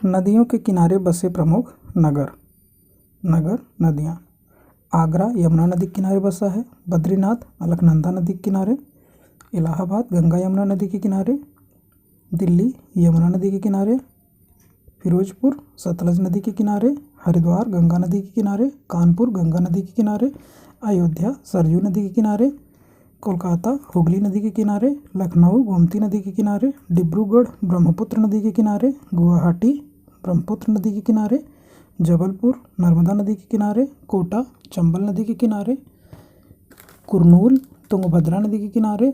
नदियों के किनारे बसे प्रमुख नगर। नगर नदियाँ। आगरा यमुना नदी के किनारे बसा है। बद्रीनाथ अलकनंदा नदी के किनारे। इलाहाबाद गंगा यमुना नदी के किनारे। दिल्ली यमुना नदी के किनारे। फिरोजपुर सतलज नदी के किनारे। हरिद्वार गंगा नदी के किनारे। कानपुर गंगा नदी के किनारे। अयोध्या सरयू नदी के किनारे। कोलकाता हुगली नदी के किनारे। लखनऊ गोमती नदी के किनारे। डिब्रूगढ़ ब्रह्मपुत्र नदी के किनारे। गुवाहाटी ब्रह्मपुत्र नदी के किनारे। जबलपुर नर्मदा नदी के किनारे। कोटा चंबल नदी के किनारे। कुरनूल तुंगभद्रा नदी के किनारे।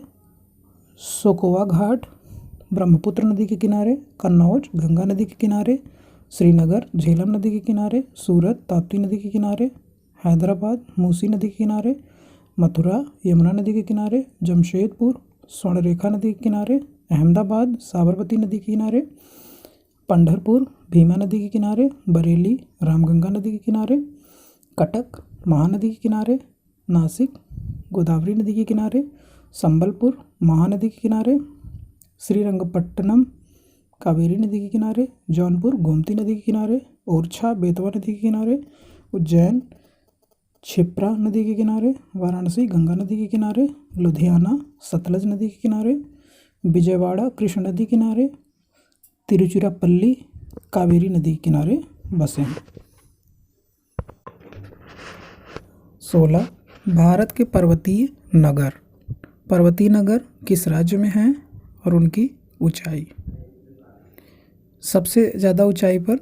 सोकोवा घाट ब्रह्मपुत्र नदी के किनारे। कन्नौज गंगा नदी के किनारे। श्रीनगर झेलम नदी के किनारे। सूरत ताप्ती नदी के किनारे। हैदराबाद मूसी नदी के किनारे। मथुरा यमुना नदी के किनारे। जमशेदपुर स्वर्णरेखा नदी के किनारे। अहमदाबाद साबरमती नदी के किनारे। पंढरपुर भीमा नदी के किनारे। बरेली रामगंगा नदी के किनारे। कटक महानदी के किनारे। नासिक गोदावरी नदी के किनारे। संबलपुर महानदी के किनारे। श्रीरंगपट्टनम कावेरी नदी के किनारे। जौनपुर गोमती नदी के किनारे। ओरछा बेतवा नदी के किनारे। उज्जैन क्षिप्रा नदी के किनारे। वाराणसी गंगा नदी के किनारे। लुधियाना सतलज नदी के किनारे। विजयवाड़ा कृष्ण नदी के किनारे। तिरुचिरापल्ली कावेरी नदी के किनारे बसे हैं। 16 भारत के पर्वतीय नगर। पर्वतीय नगर किस राज्य में हैं और उनकी ऊंचाई। सबसे ज़्यादा ऊंचाई पर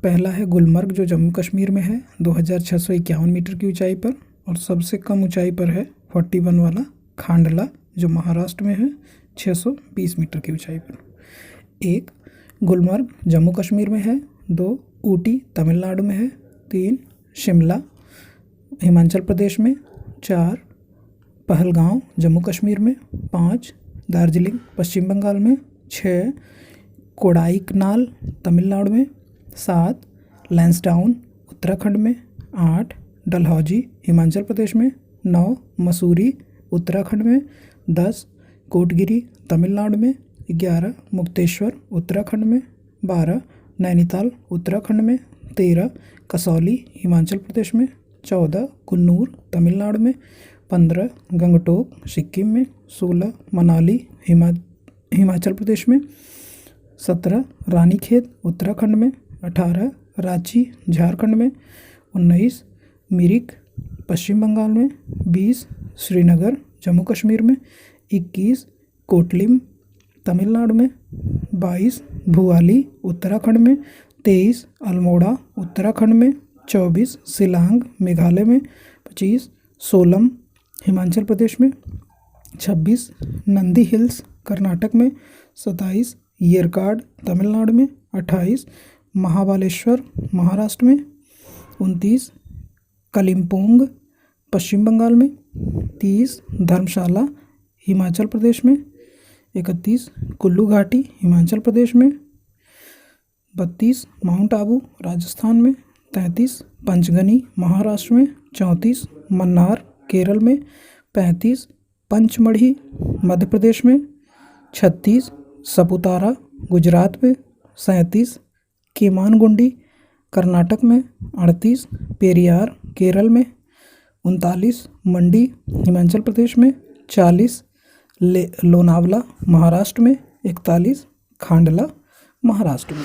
पहला है गुलमर्ग जो जम्मू कश्मीर में है 2651 मीटर की ऊंचाई पर। और सबसे कम ऊंचाई पर है 41 वाला खांडला जो महाराष्ट्र में है 620 मीटर की ऊंचाई पर। 1 गुलमर्ग जम्मू कश्मीर में है। 2 ऊटी तमिलनाडु में है। 3 शिमला हिमाचल प्रदेश में। 4 पहलगांव जम्मू कश्मीर में। 5 दार्जिलिंग पश्चिम बंगाल में। 6 कोडाईकनाल तमिलनाडु में। 7 लैंसडाउन उत्तराखंड में। 8 डलहौजी हिमाचल प्रदेश में। 9 मसूरी उत्तराखंड में। 10 कोटगिरी तमिलनाडु में। 11 मुक्तेश्वर उत्तराखंड में। 12 नैनीताल उत्तराखंड में। 13 कसौली हिमाचल प्रदेश में। 14 कुन्नूर तमिलनाडु में। 15 गंगटोक सिक्किम में। 16 मनाली हिमाचल प्रदेश में। 17 रानीखेत उत्तराखंड में। 18 रांची झारखंड में। 19 मिरिक पश्चिम बंगाल में। 20 श्रीनगर जम्मू कश्मीर में। 21 कोटलिम तमिलनाडु में। 22 भुआली उत्तराखंड में। 23 अल्मोड़ा उत्तराखंड में। 24 शिलांग मेघालय में। 25 सोलम हिमाचल प्रदेश में। 26 नंदी हिल्स कर्नाटक में। 27 येरकाड तमिलनाडु में। 28 महाबालेश्वर महाराष्ट्र में। 29 कलिम्पोंग पश्चिम बंगाल में। 30 धर्मशाला हिमाचल प्रदेश में। 31 कुल्लू घाटी हिमाचल प्रदेश में। 32 माउंट आबू राजस्थान में। 33 पंचगनी महाराष्ट्र में। 34 मन्नार केरल में। 35 पंचमढ़ी मध्य प्रदेश में। 36 सपुतारा गुजरात में। 37 केमानगुंडी कर्नाटक में। 38 पेरियार केरल में। 39 मंडी हिमाचल प्रदेश में। 40 लोनावला महाराष्ट्र में। 41 खांडला महाराष्ट्र में।